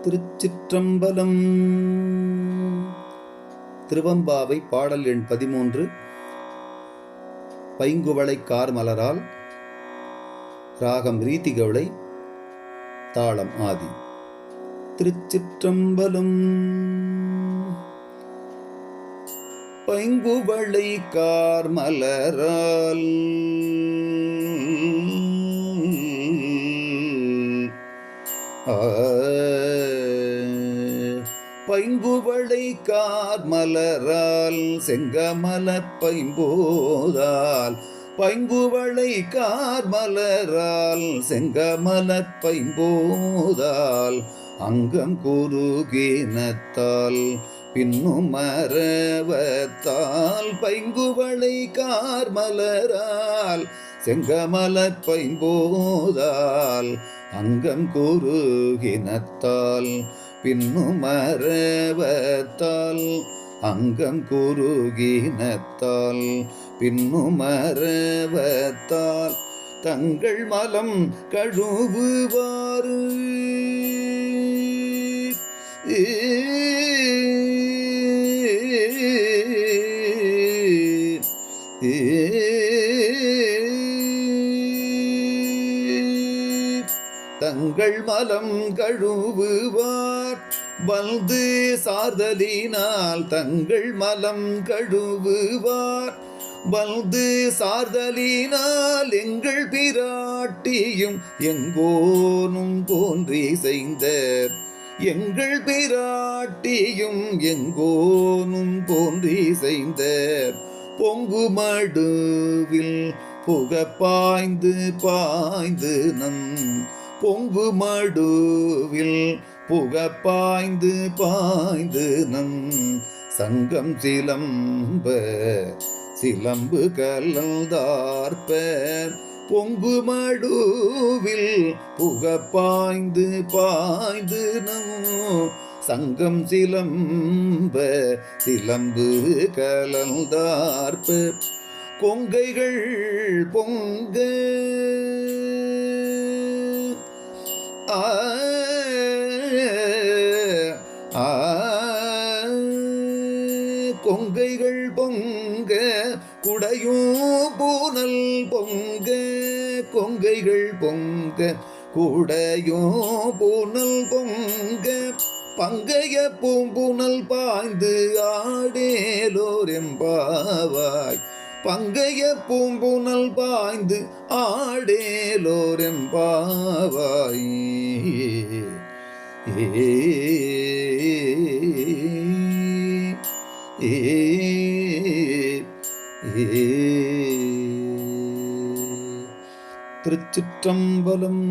திருச்சிற்றம்பலம். திருவம்பாவை பாடல் எண் 13. பைங்குவளை கார்மலரால். ராகம் ரீதிகவளை, தாளம் ஆதி. திருச்சிற்றம்பலம். பைங்குவளை கார்மலரால் பைங்குவளை கார்மலரால் செங்கமலப் பைம்போதால். பைங்குவளை கார்மலரால் செங்கமலப் பைம்போதால். அங்கம் குறுகினத்தால் பின்னும் மறவத்தால். பைங்குவளை கார்மலரால் செங்கமலப் பைம்போதால். அங்கம் குறுகினத்தால் பின்னும் மறவத்தால். அங்கம் குறுகினத்தால் பின்னும் மறவத்தால். தங்கள் மலம் கழுவுவாறு தங்கள் மலம் கழுவுவார் வந்து சார்தலினால். தங்கள் மலம் கழுவுவார் வந்து சார்தலினால். எங்கள் பிராட்டியும் எங்கோனும் போன்றி செய்த. எங்கள் பிராட்டியும் எங்கோனும் போன்றி செய்த. பொங்கு மடுவில் புக பாய்ந்து பாய்ந்து நம். பொங்கு மடுவில் புக பாய்ந்து பாய்ந்து நம். சங்கம் சிலம்ப சிலம்பு கலந்தார்ப்ப. பொங்கு மடுவில் புக பாய்ந்து பாய்ந்து நம். சங்கம் சிலம்ப சிலம்பு கலந்தார்ப்ப. கொங்கைகள் பொங்க கொங்கைகள் பொங்க குடையும் பூனல் பொங்க. கொங்கைகள் பொங்க குடையும் பூனல் பொங்க. பங்கைய பூம்புனல் பாய்ந்து ஆடேலோர் எம்பாவாய். பங்கைய பூம்புனல் பாய்ந்து ஆடேலோர் எம்பாவாய். திருச்சிற்றம்பலம்.